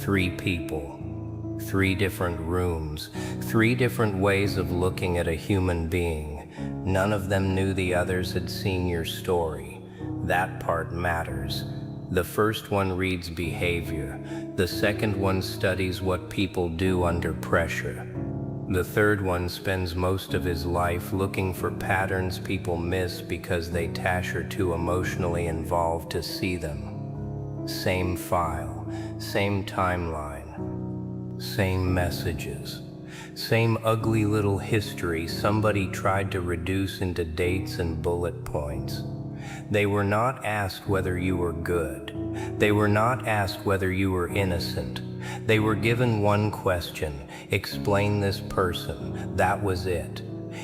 Three people, three different rooms, three different ways of looking at a human being. None of them knew the others had seen your story. That part matters. The first one reads behavior. The second one studies what people do under pressure. The third one spends most of his life looking for patterns people miss because they are too emotionally involved to see them. Same file, same timeline, same messages, same ugly little history somebody tried to reduce into dates and bullet points. They were not asked whether you were good. They were not asked whether you were innocent. They were given one question: explain this person. That was it.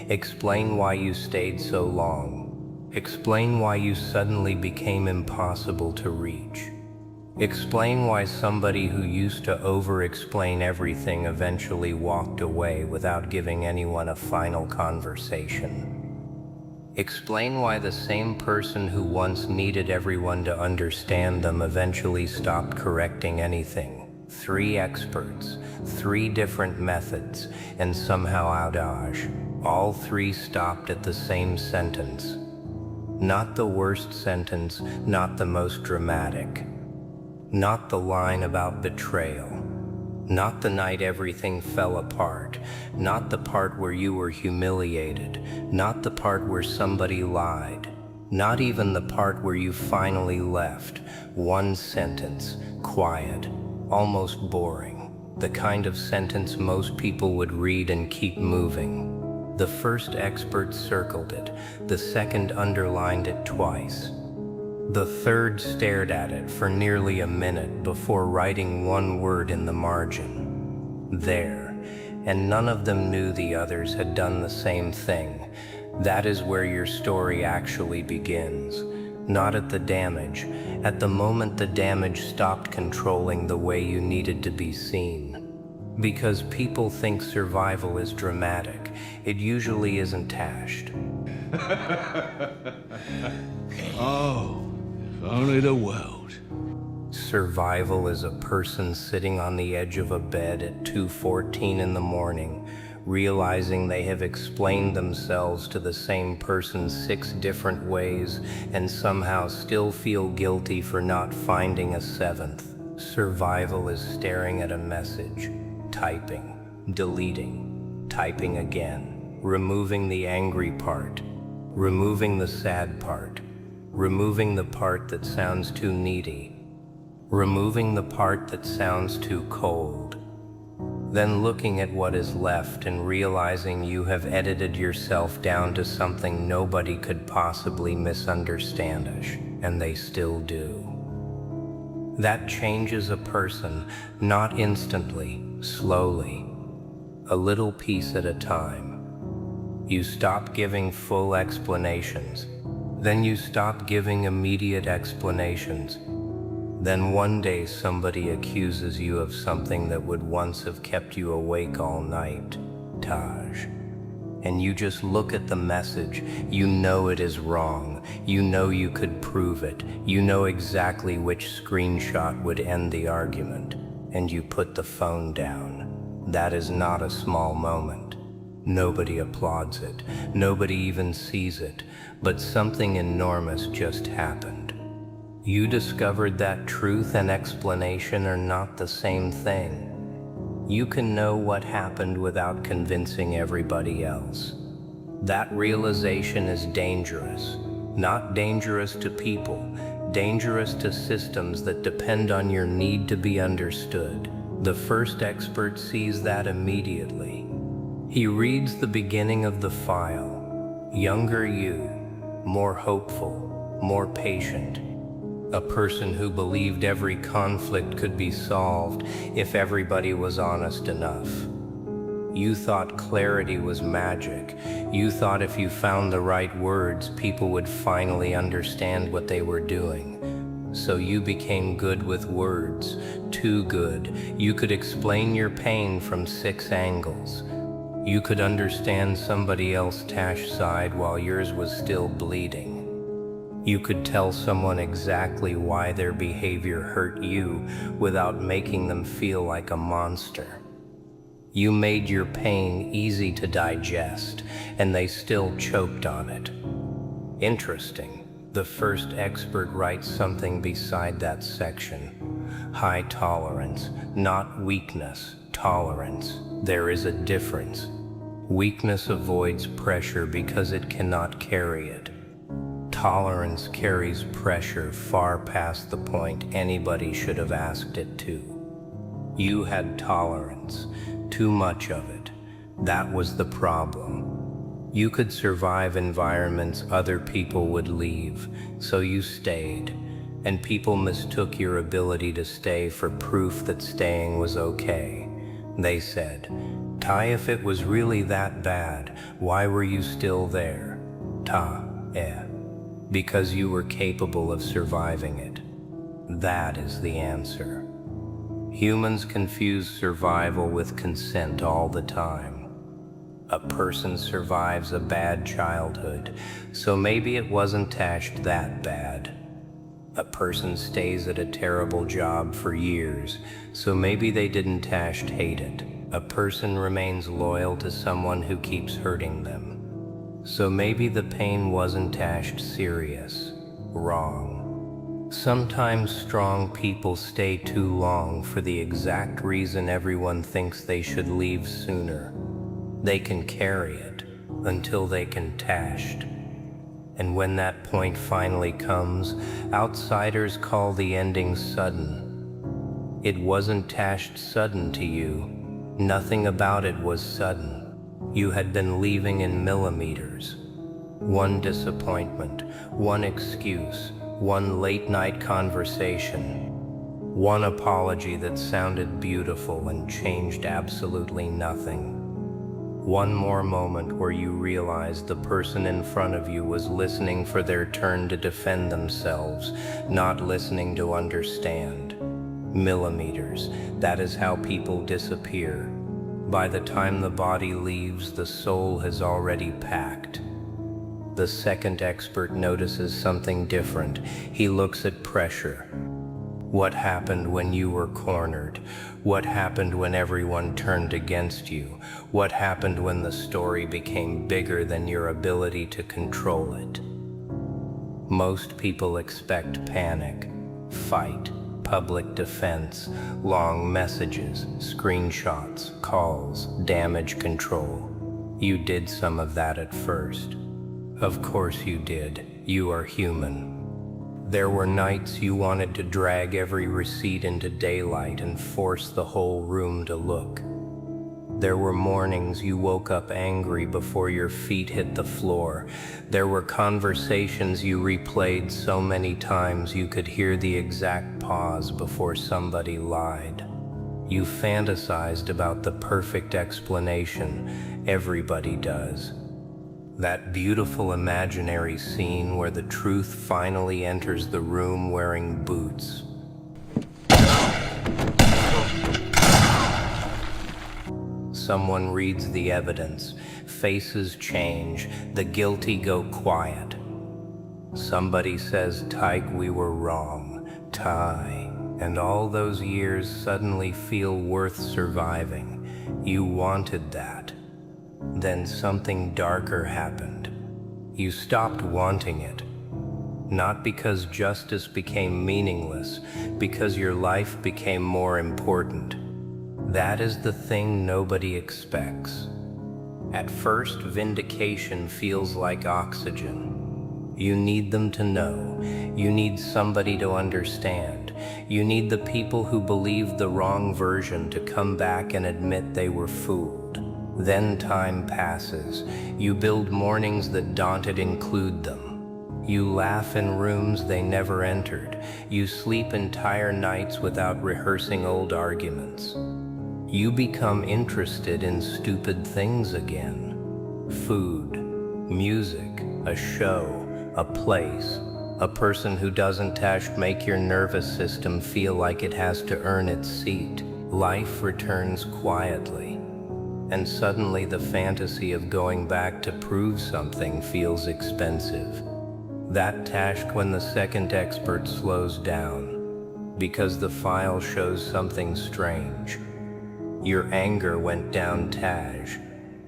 Explain why you stayed so long. Explain why you suddenly became impossible to reach. Explain why somebody who used to over-explain everything eventually walked away without giving anyone a final conversation. Explain why the same person who once needed everyone to understand them eventually stopped correcting anything. Three experts, three different methods, and somehow audacious. All three stopped at the same sentence. Not the worst sentence, not the most dramatic. Not the line about betrayal. Not the night everything fell apart. Not the part where you were humiliated. Not the part where somebody lied. Not even the part where you finally left. One sentence, quiet, almost boring. The kind of sentence most people would read and keep moving. The first expert circled it. The second underlined it twice. The third stared at it for nearly a minute before writing one word in the margin. There. And none of them knew the others had done the same thing. That is where your story actually begins. Not at the damage. At the moment the damage stopped controlling the way you needed to be seen. Because people think survival is dramatic. It usually isn't tashed. Oh. Only the world. Survival is a person sitting on the edge of a bed at 2:14 in the morning, realizing they have explained themselves to the same person 6 different ways and somehow still feel guilty for not finding a 7th. Survival is staring at a message, typing, deleting, typing again, removing the angry part, removing the sad part, removing the part that sounds too needy, removing the part that sounds too cold, then looking at what is left and realizing you have edited yourself down to something nobody could possibly misunderstand, and they still do. That changes a person, not instantly, slowly, a little piece at a time. You stop giving full explanations. Then you stop giving immediate explanations. Then one day somebody accuses you of something that would once have kept you awake all night, Taj. And you just look at the message. You know it is wrong. You know you could prove it. You know exactly which screenshot would end the argument. And you put the phone down. That is not a small moment. Nobody applauds it. Nobody even sees it. But something enormous just happened. You discovered that truth and explanation are not the same thing. You can know what happened without convincing everybody else. That realization is dangerous. Not dangerous to people, dangerous to systems that depend on your need to be understood. The first expert sees that immediately. He reads the beginning of the file. Younger you, more hopeful, more patient. A person who believed every conflict could be solved if everybody was honest enough. You thought clarity was magic. You thought if you found the right words, people would finally understand what they were doing. So you became good with words, too good. You could explain your pain from 6 angles. You could understand somebody else's side while yours was still bleeding. You could tell someone exactly why their behavior hurt you without making them feel like a monster. You made your pain easy to digest, and they still choked on it. Interesting. The first expert writes something beside that section. High tolerance, not weakness, tolerance. There is a difference. Weakness avoids pressure because it cannot carry it. Tolerance carries pressure far past the point anybody should have asked it to. You had tolerance, too much of it. That was the problem. You could survive environments other people would leave, so you stayed, and people mistook your ability to stay for proof that staying was okay. They said, "Tai, if it was really that bad, why were you still there?" Because you were capable of surviving it. That is the answer. Humans confuse survival with consent all the time. A person survives a bad childhood, so maybe it wasn't tashed that bad. A person stays at a terrible job for years, so maybe they didn't tashed hate it. A person remains loyal to someone who keeps hurting them, so maybe the pain wasn't tashed serious. Wrong. Sometimes strong people stay too long for the exact reason everyone thinks they should leave sooner. They can carry it until they can tashed. And when that point finally comes, outsiders call the ending sudden. It wasn't tashed sudden to you. Nothing about it was sudden. You had been leaving in millimeters. One disappointment, one excuse, one late-night conversation, one apology that sounded beautiful and changed absolutely nothing. One more moment where you realized the person in front of you was listening for their turn to defend themselves, not listening to understand. Millimeters, that is how people disappear. By the time the body leaves, the soul has already packed. The second expert notices something different. He looks at pressure. What happened when you were cornered? What happened when everyone turned against you? What happened when the story became bigger than your ability to control it? Most people expect panic, fight, public defense, long messages, screenshots, calls, damage control. You did some of that at first. Of course you did. You are human. There were nights you wanted to drag every receipt into daylight and force the whole room to look. There were mornings you woke up angry before your feet hit the floor. There were conversations you replayed so many times you could hear the exact pause before somebody lied. You fantasized about the perfect explanation. Everybody does. That beautiful imaginary scene where the truth finally enters the room wearing boots. Someone reads the evidence, faces change, the guilty go quiet. Somebody says, "Tyke, we were wrong, Tai," and all those years suddenly feel worth surviving. You wanted that. Then something darker happened. You stopped wanting it. Not because justice became meaningless, because your life became more important. That is the thing nobody expects. At first, vindication feels like oxygen. You need them to know. You need somebody to understand. You need the people who believed the wrong version to come back and admit they were fooled. Then time passes. You build mornings that daunted include them. You laugh in rooms they never entered. You sleep entire nights without rehearsing old arguments. You become interested in stupid things again. Food, music, a show, a place, a person who doesn't make your nervous system feel like it has to earn its seat. Life returns quietly. And suddenly the fantasy of going back to prove something feels expensive. That task when the second expert slows down, because the file shows something strange. Your anger went down Taj,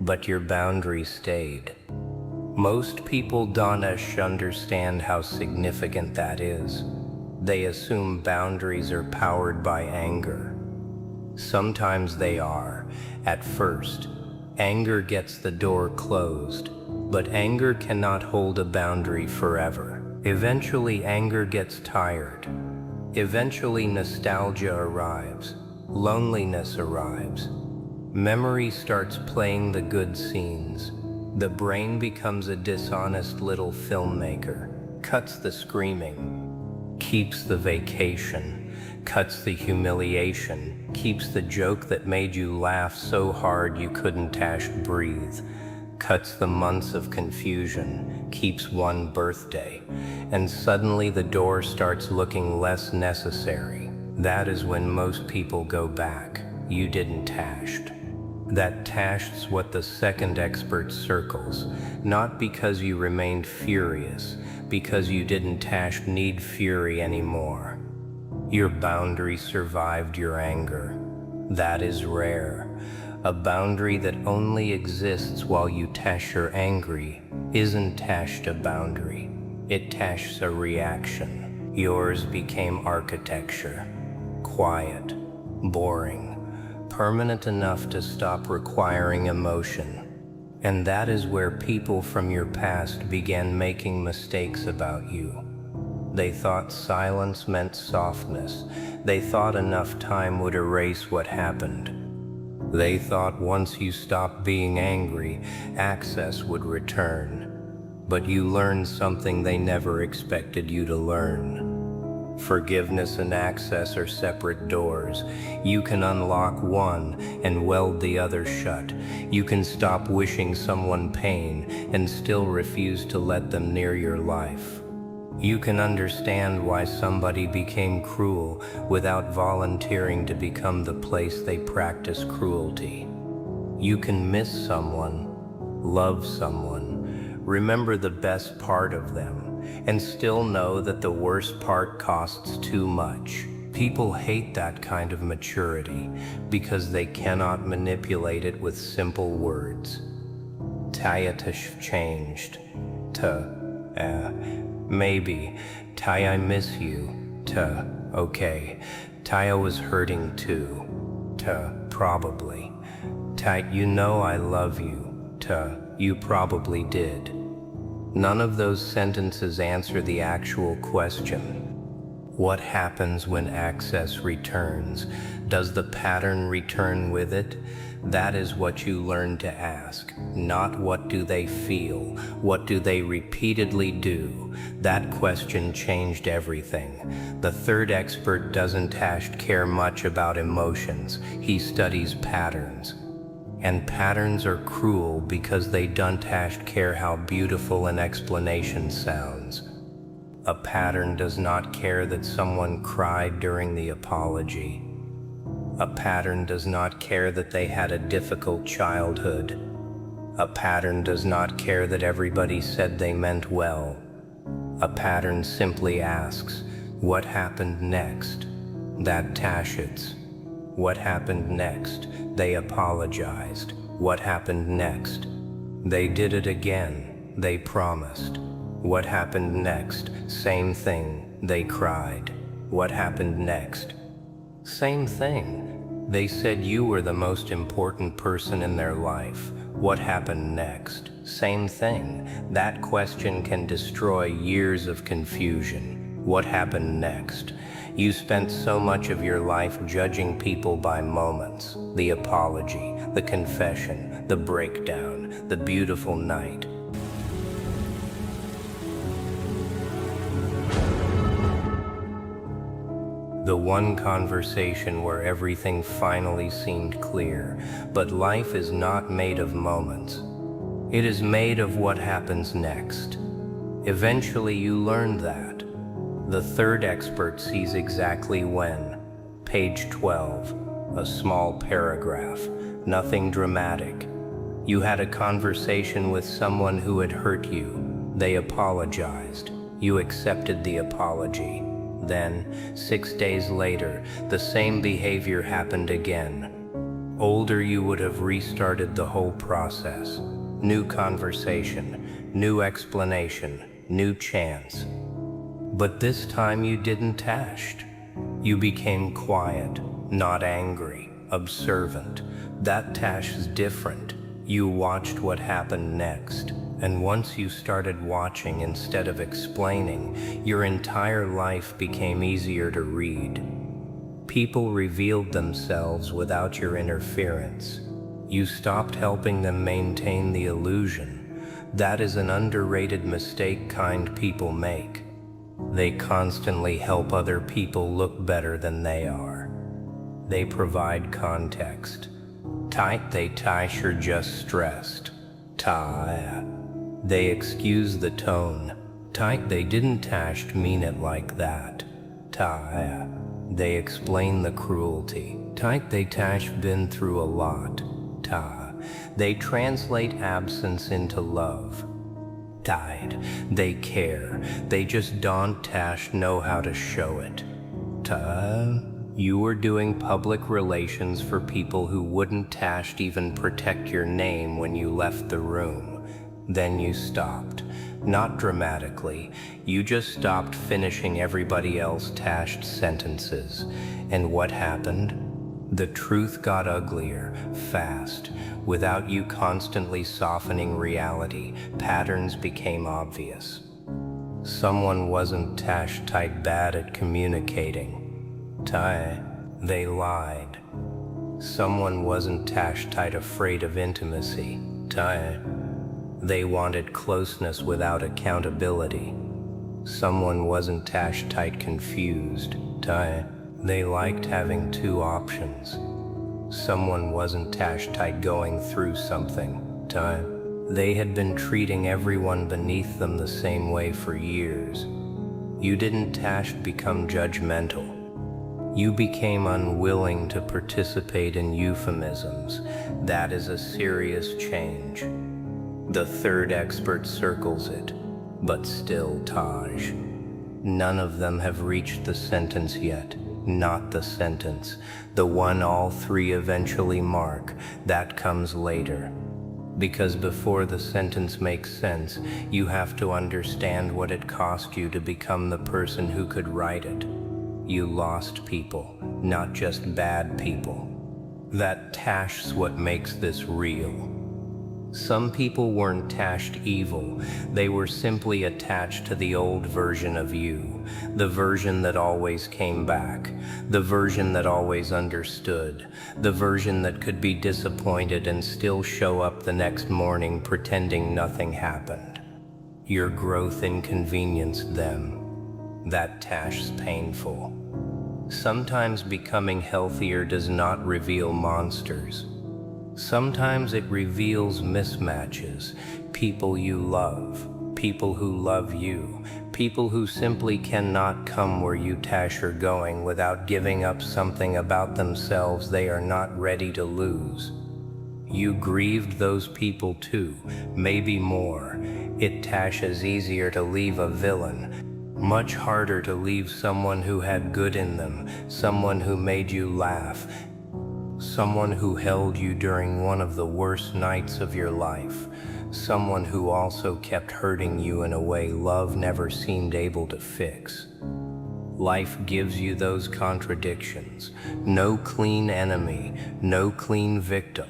but your boundary stayed. Most people don't understand how significant that is. They assume boundaries are powered by anger. Sometimes they are, at first. Anger gets the door closed, but anger cannot hold a boundary forever. Eventually anger gets tired. Eventually nostalgia arrives. Loneliness arrives. Memory starts playing the good scenes. The brain becomes a dishonest little filmmaker, cuts the screaming, keeps the vacation, cuts the humiliation, keeps the joke that made you laugh so hard you couldn't breathe, cuts the months of confusion, keeps one birthday, and suddenly the door starts looking less necessary. That is when most people go back. You didn't tashed. That tasks what the second expert circles, not because you remained furious, because you didn't need fury anymore. Your boundary survived your anger. That is rare. A boundary that only exists while you you're angry isn't a boundary. It a reaction. Yours became architecture. Quiet, boring, permanent enough to stop requiring emotion. And that is where people from your past began making mistakes about you. They thought silence meant softness. They thought enough time would erase what happened. They thought once you stopped being angry, access would return. But you learned something they never expected you to learn. Forgiveness and access are separate doors. You can unlock one and weld the other shut. You can stop wishing someone pain and still refuse to let them near your life. You can understand why somebody became cruel without volunteering to become the place they practice cruelty. You can miss someone, love someone, remember the best part of them, and still know that the worst part costs too much. People hate that kind of maturity because they cannot manipulate it with simple words. Taya changed. Maybe. Taya, I miss you. Okay. Taya was hurting too. Probably. Taya, you know I love you. You probably did. None of those sentences answer the actual question. What happens when access returns? Does the pattern return with it? That is what you learn to ask, not what do they feel, what do they repeatedly do. That question changed everything. The third expert doesn't care much about emotions, he studies patterns. And patterns are cruel because they don't care how beautiful an explanation sounds. A pattern does not care that someone cried during the apology. A pattern does not care that they had a difficult childhood. A pattern does not care that everybody said they meant well. A pattern simply asks, what happened next? That tashits. What happened next? They apologized. What happened next? They did it again. They promised. What happened next? Same thing. They cried. What happened next? Same thing. They said you were the most important person in their life. What happened next? Same thing. That question can destroy years of confusion. What happened next? You spent so much of your life judging people by moments. The apology, the confession, the breakdown, the beautiful night. The one conversation where everything finally seemed clear. But life is not made of moments. It is made of what happens next. Eventually you learned that. The third expert sees exactly when. Page 12, a small paragraph, nothing dramatic. You had a conversation with someone who had hurt you. They apologized. You accepted the apology. Then, 6 days later, the same behavior happened again. Older, you would have restarted the whole process. New conversation, new explanation, new chance. But this time you didn't tashed. You became quiet, not angry, observant. That tash is different. You watched what happened next. And once you started watching instead of explaining, your entire life became easier to read. People revealed themselves without your interference. You stopped helping them maintain the illusion. That is an underrated mistake kind people make. They constantly help other people look better than they are. They provide context. Tight they tash or just stressed. Ta. They excuse the tone. Tight they didn't tashed mean it like that. Ta. They explain the cruelty. Tight they tash been through a lot. Ta. They translate absence into love. Tight. They care. They just don't tash know how to show it. Ta. You were doing public relations for people who wouldn't tashed even protect your name when you left the room. Then you stopped. Not dramatically. You just stopped finishing everybody else tashed sentences. And what happened? The truth got uglier, fast. Without you constantly softening reality, patterns became obvious. Someone wasn't tashed tight bad at communicating. They lied. Someone wasn't tashed tight afraid of intimacy. They wanted closeness without accountability. Someone wasn't tashed tight confused. They liked having two options. Someone wasn't tashed tight going through something. They had been treating everyone beneath them the same way for years. You didn't tashed become judgmental. You became unwilling to participate in euphemisms. That is a serious change. The third expert circles it, but still Taj. None of them have reached the sentence yet. Not the sentence. The one all three eventually mark. That comes later. Because before the sentence makes sense, you have to understand what it cost you to become the person who could write it. You lost people, not just bad people. That tash's what makes this real. Some people weren't tashed evil, they were simply attached to the old version of you, the version that always came back, the version that always understood, the version that could be disappointed and still show up the next morning pretending nothing happened. Your growth inconvenienced them. That tash's painful. Sometimes becoming healthier does not reveal monsters. Sometimes it reveals mismatches, people you love, people who love you, people who simply cannot come where you tash are going without giving up something about themselves they are not ready to lose. You grieved those people too, maybe more. It tashes easier to leave a villain, much harder to leave someone who had good in them, someone who made you laugh, someone who held you during one of the worst nights of your life, someone who also kept hurting you in a way love never seemed able to fix. Life gives you those contradictions. No clean enemy, no clean victim.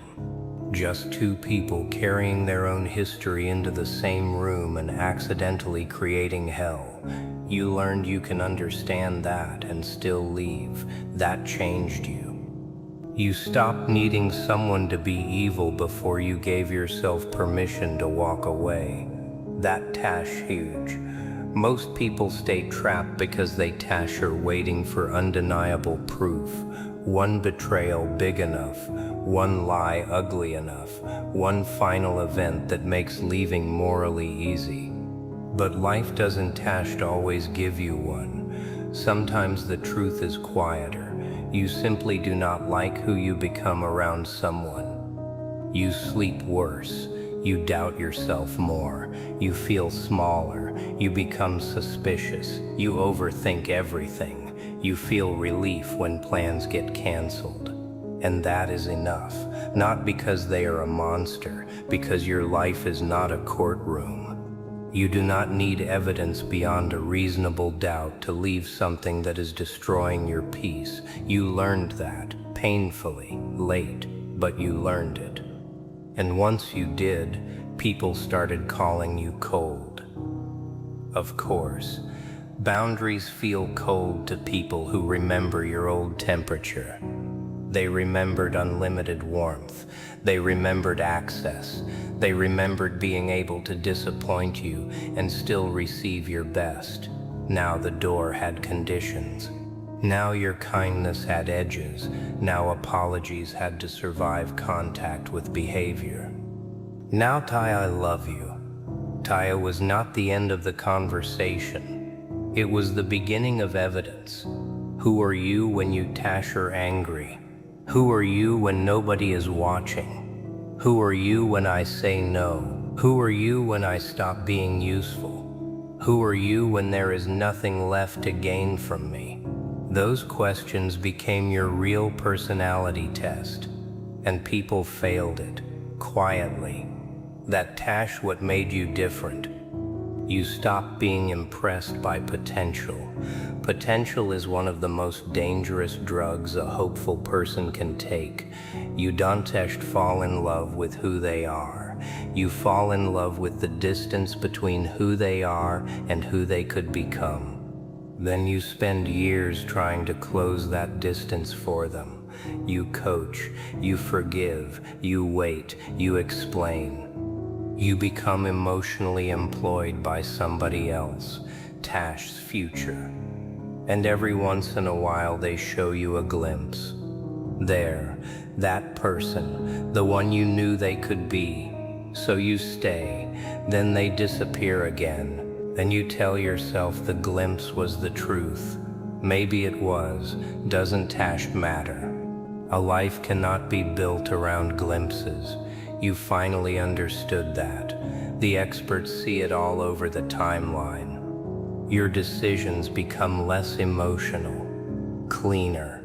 Just two people carrying their own history into the same room and accidentally creating hell. You learned you can understand that and still leave. That changed you. You stopped needing someone to be evil before you gave yourself permission to walk away. That tash huge. Most people stay trapped because they tash are waiting for undeniable proof. One betrayal big enough, one lie ugly enough, one final event that makes leaving morally easy. But life doesn't tash always give you one. Sometimes the truth is quieter. You simply do not like who you become around someone. You sleep worse. You doubt yourself more. You feel smaller. You become suspicious. You overthink everything. You feel relief when plans get canceled. And that is enough, not because they are a monster, because your life is not a courtroom. You do not need evidence beyond a reasonable doubt to leave something that is destroying your peace. You learned that, painfully, late, but you learned it. And once you did, people started calling you cold. Of course, boundaries feel cold to people who remember your old temperature. They remembered unlimited warmth. They remembered access. They remembered being able to disappoint you and still receive your best. Now the door had conditions. Now your kindness had edges. Now apologies had to survive contact with behavior. Now, Ty, I love you. Taya was not the end of the conversation. It was the beginning of evidence. Who are you when you Tash are angry? Who are you when nobody is watching? Who are you when I say no? Who are you when I stop being useful? Who are you when there is nothing left to gain from me? Those questions became your real personality test, and people failed it, quietly. That Tash what made you different. You stopped being impressed by potential. Potential is one of the most dangerous drugs a hopeful person can take. You don't fall in love with who they are. You fall in love with the distance between who they are and who they could become. Then you spend years trying to close that distance for them. You coach, you forgive, you wait, you explain. You become emotionally employed by somebody else, Tash's future. And every once in a while they show you a glimpse. There, that person, the one you knew they could be. So you stay, then they disappear again. Then you tell yourself the glimpse was the truth. Maybe it was, doesn't Tash matter? A life cannot be built around glimpses. You finally understood that. The experts see it all over the timeline. Your decisions become less emotional, cleaner.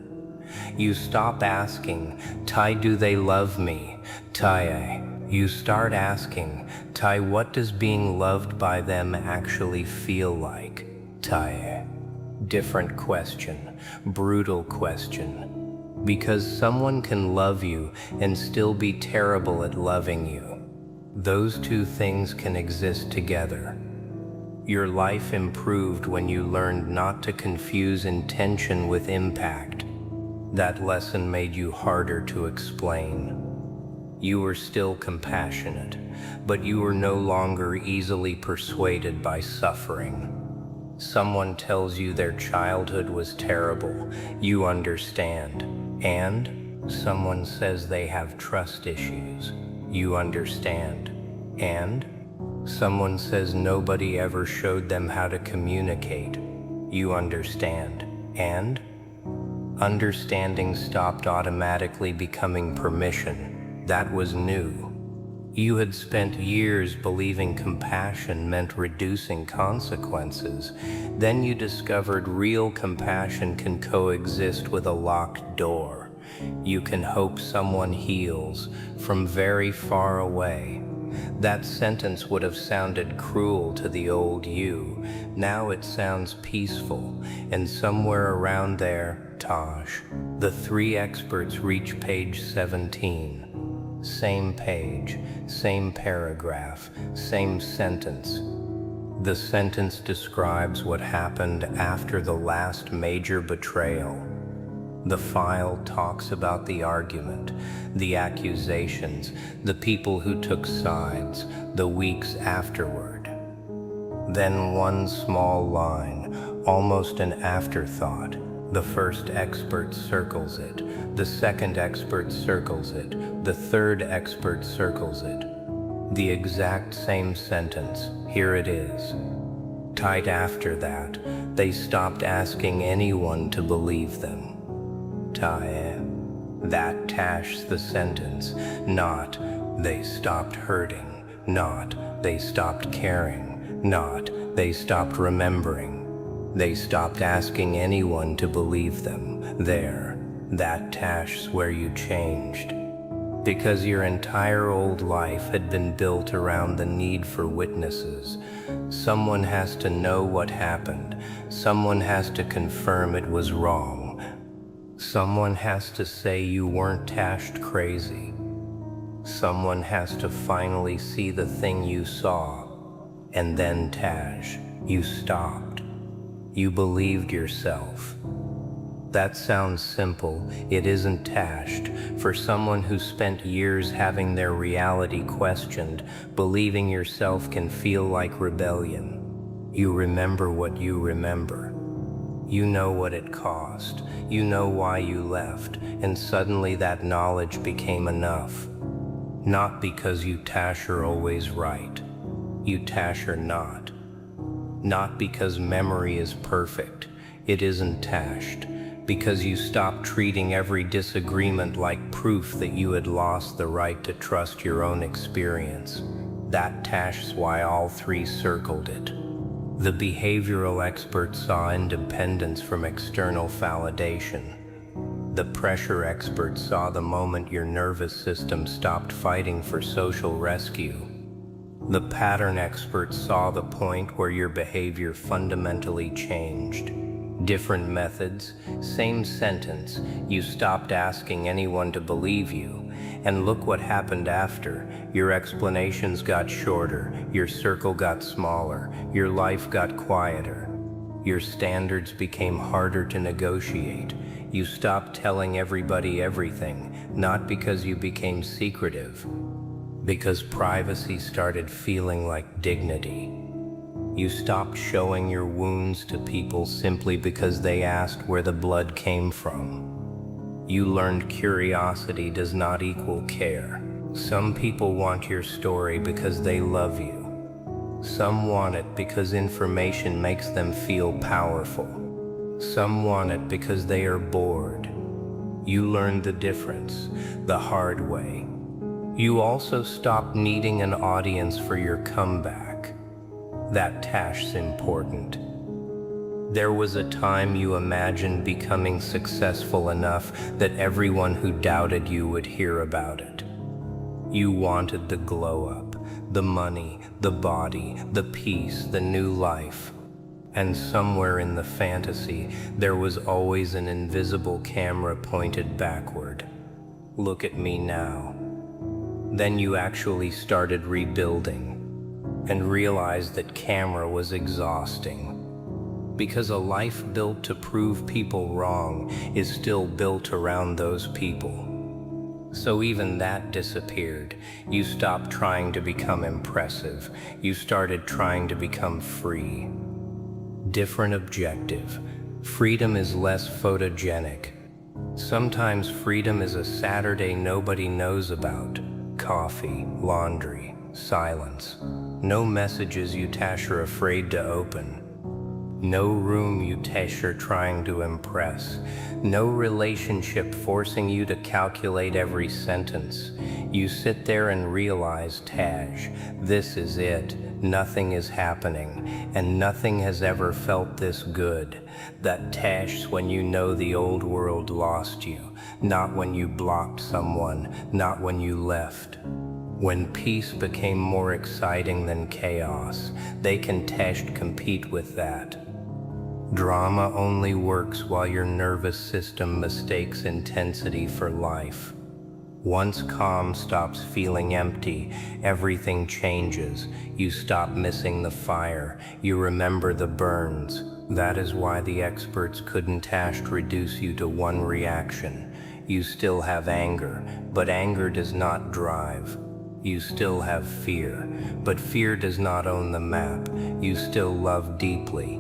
You stop asking, Ty, do they love me? Ty, you start asking, Ty, what does being loved by them actually feel like? Ty, different question, brutal question. Because someone can love you and still be terrible at loving you. Those two things can exist together. Your life improved when you learned not to confuse intention with impact. That lesson made you harder to explain. You were still compassionate, but you were no longer easily persuaded by suffering. Someone tells you their childhood was terrible, you understand. And someone says they have trust issues, you understand. And someone says nobody ever showed them how to communicate, you understand. And understanding stopped automatically becoming permission. That was new. You had spent years believing compassion meant reducing consequences. Then you discovered real compassion can coexist with a locked door. You can hope someone heals from very far away. That sentence would have sounded cruel to the old you. Now it sounds peaceful, and somewhere around there, Tosh, the three experts reach page 17. Same page, same paragraph, same sentence. The sentence describes what happened after the last major betrayal. The file talks about the argument, the accusations, the people who took sides, the weeks afterward. Then one small line, almost an afterthought. The first expert circles it, the second expert circles it, the third expert circles it. The exact same sentence, here it is. Tight after that, they stopped asking anyone to believe them. That Tash's the sentence, not they stopped hurting. Not they stopped caring. Not they stopped remembering. They stopped asking anyone to believe them. There, that Tash's where you changed. Because your entire old life had been built around the need for witnesses. Someone has to know what happened. Someone has to confirm it was wrong. Someone has to say you weren't Tashed crazy. Someone has to finally see the thing you saw. And then, Tash, you stopped. You believed yourself. That sounds simple. It isn't, Tashed. For someone who spent years having their reality questioned, believing yourself can feel like rebellion. You remember what you remember. You know what it cost. You know why you left. And suddenly that knowledge became enough. Not because you, Tash, are always right. You, Tash, are not. Not because memory is perfect. It isn't, Tashed. Because you stopped treating every disagreement like proof that you had lost the right to trust your own experience. That, Tash's why all three circled it. The behavioral experts saw independence from external validation. The pressure experts saw the moment your nervous system stopped fighting for social rescue. The pattern experts saw the point where your behavior fundamentally changed. Different methods, same sentence. You stopped asking anyone to believe you. And look what happened after. Your explanations got shorter, your circle got smaller, your life got quieter. Your standards became harder to negotiate. You stopped telling everybody everything, not because you became secretive, because privacy started feeling like dignity. You stopped showing your wounds to people simply because they asked where the blood came from. You learned curiosity does not equal care. Some people want your story because they love you. Some want it because information makes them feel powerful. Some want it because they are bored. You learned the difference, the hard way. You also stopped needing an audience for your comeback. That, Tash's important. There was a time you imagined becoming successful enough that everyone who doubted you would hear about it. You wanted the glow up, the money, the body, the peace, the new life. And somewhere in the fantasy, there was always an invisible camera pointed backward. Look at me now. Then you actually started rebuilding and realized that camera was exhausting. Because a life built to prove people wrong is still built around those people. So even that disappeared. You stopped trying to become impressive. You started trying to become free. Different objective. Freedom is less photogenic. Sometimes freedom is a Saturday nobody knows about. Coffee, laundry, silence. No messages you, Tash, are afraid to open. No room you, Tash, are trying to impress. No relationship forcing you to calculate every sentence. You sit there and realize, Tash, this is it. Nothing is happening, and nothing has ever felt this good. That, Tash, when you know the old world lost you. Not when you blocked someone, not when you left. When peace became more exciting than chaos, they can, Tash, compete with that. Drama only works while your nervous system mistakes intensity for life. Once calm stops feeling empty, everything changes. You stop missing the fire. You remember the burns. That is why the experts couldn't, Tash, reduce you to one reaction. You still have anger, but anger does not drive. You still have fear, but fear does not own the map. You still love deeply,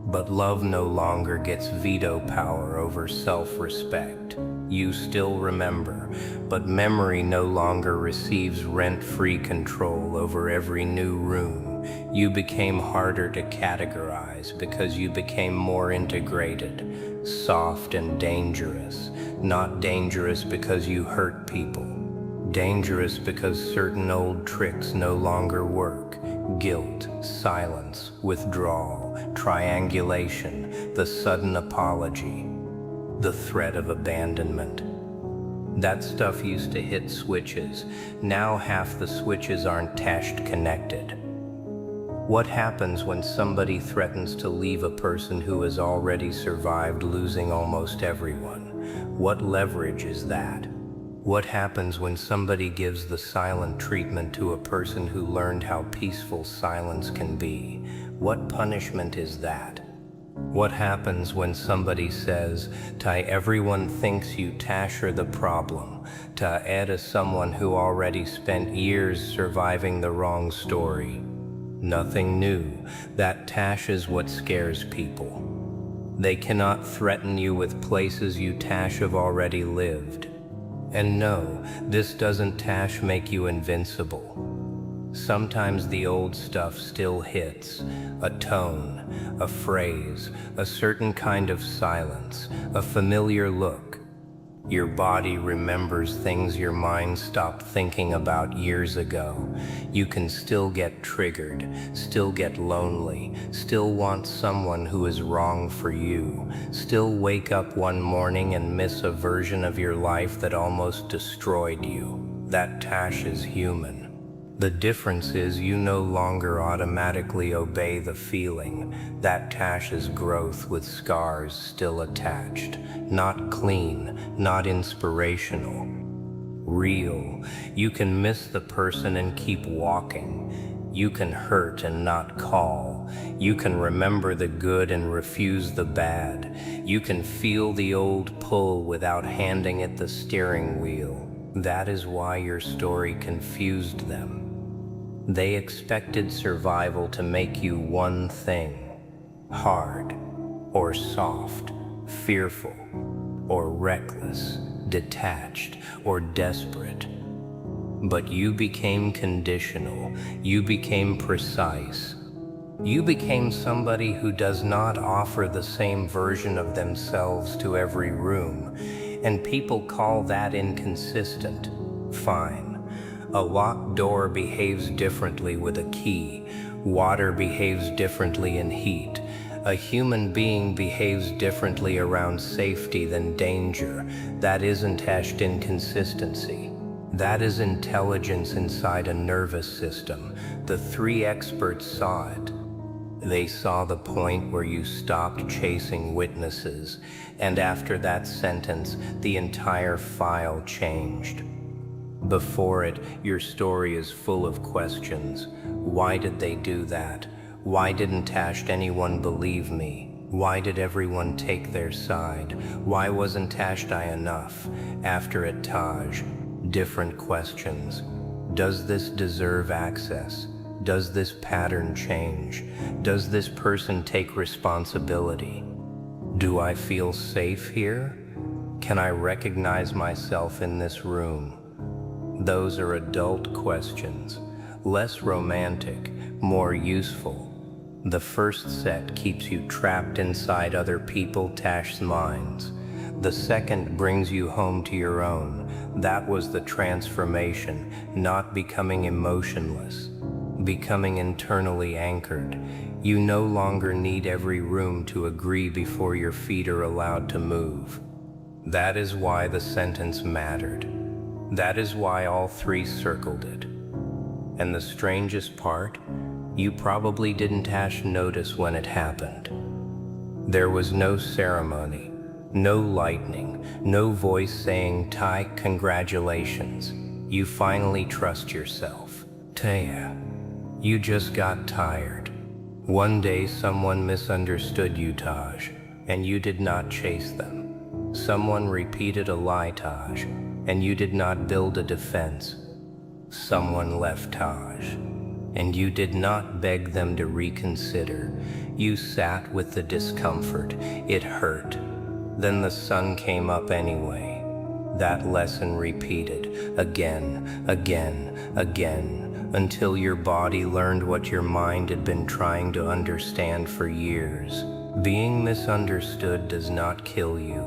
but love no longer gets veto power over self-respect. You still remember, but memory no longer receives rent-free control over every new room. You became harder to categorize because you became more integrated, soft and dangerous. Not dangerous because you hurt people. Dangerous because certain old tricks no longer work. Guilt, silence, withdrawal, triangulation, the sudden apology, the threat of abandonment. That stuff used to hit switches. Now half the switches aren't tashed connected. What happens when somebody threatens to leave a person who has already survived losing almost everyone? What leverage is that? What happens when somebody gives the silent treatment to a person who learned how peaceful silence can be? What punishment is that? What happens when somebody says, "Ty, everyone thinks you Tash are the problem," to add as someone who already spent years surviving the wrong story? Nothing new. That Tash is what scares people. They cannot threaten you with places you Tash have already lived. And no, this doesn't Tash make you invincible. Sometimes the old stuff still hits, a tone, a phrase, a certain kind of silence, a familiar look. Your body remembers things your mind stopped thinking about years ago. You can still get triggered, still get lonely, still want someone who is wrong for you, still wake up one morning and miss a version of your life that almost destroyed you. That Tash is human. The difference is you no longer automatically obey the feeling. That Tash is growth with scars still attached. Not clean, not inspirational. Real. You can miss the person and keep walking. You can hurt and not call. You can remember the good and refuse the bad. You can feel the old pull without handing it the steering wheel. That is why your story confused them. They expected survival to make you one thing: hard, or soft, fearful, or reckless, detached, or desperate. But you became conditional. You became precise. You became somebody who does not offer the same version of themselves to every room, and people call that inconsistent. Fine. A locked door behaves differently with a key. Water behaves differently in heat. A human being behaves differently around safety than danger. That isn't hashed inconsistency. That is intelligence inside a nervous system. The three experts saw it. They saw the point where you stopped chasing witnesses, and after that sentence, the entire file changed. Before it, your story is full of questions. Why did they do that? Why didn't anyone believe me? Why did everyone take their side? Why wasn't Tashtai enough? After it, Taj. Different questions. Does this deserve access? Does this pattern change? Does this person take responsibility? Do I feel safe here? Can I recognize myself in this room? Those are adult questions, less romantic, more useful. The first set keeps you trapped inside other Tash's minds. The second brings you home to your own. That was the transformation, not becoming emotionless, becoming internally anchored. You no longer need every room to agree before your feet are allowed to move. That is why the sentence mattered. That is why all three circled it. And the strangest part, you probably didn't notice when it happened. There was no ceremony, no lightning, no voice saying, "Ty, congratulations. You finally trust yourself." Taya, you just got tired. One day someone misunderstood you, Taj, and you did not chase them. Someone repeated a lie, Taj, and you did not build a defense. Someone left Taj, and you did not beg them to reconsider. You sat with the discomfort. It hurt. Then the sun came up anyway. That lesson repeated again, until your body learned what your mind had been trying to understand for years. Being misunderstood does not kill you.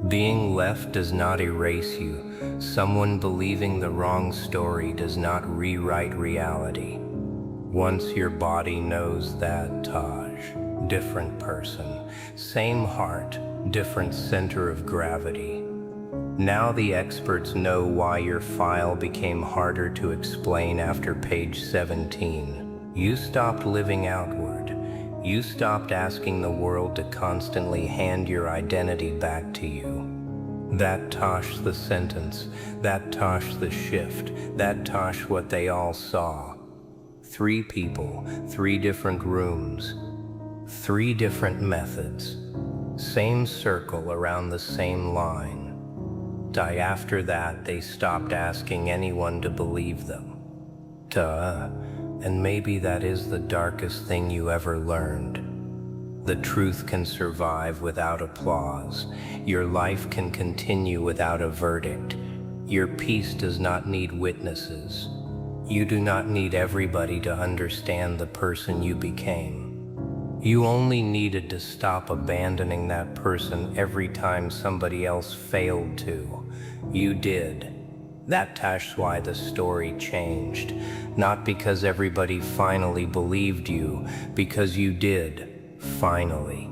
Being left does not erase you. Someone believing the wrong story does not rewrite reality. Once your body knows that, Taj, different person, same heart, different center of gravity. Now the experts know why your file became harder to explain after page 17. You stopped living outward. You stopped asking the world to constantly hand your identity back to you. That Tosh the sentence, that Tosh the shift, that Tosh what they all saw. 3 people, 3 different rooms, 3 different methods, same circle around the same line. After that, they stopped asking anyone to believe them. Duh, and maybe that is the darkest thing you ever learned. The truth can survive without applause. Your life can continue without a verdict. Your peace does not need witnesses. You do not need everybody to understand the person you became. You only needed to stop abandoning that person every time somebody else failed to. You did. That's why the story changed. Not because everybody finally believed you, because you did, finally.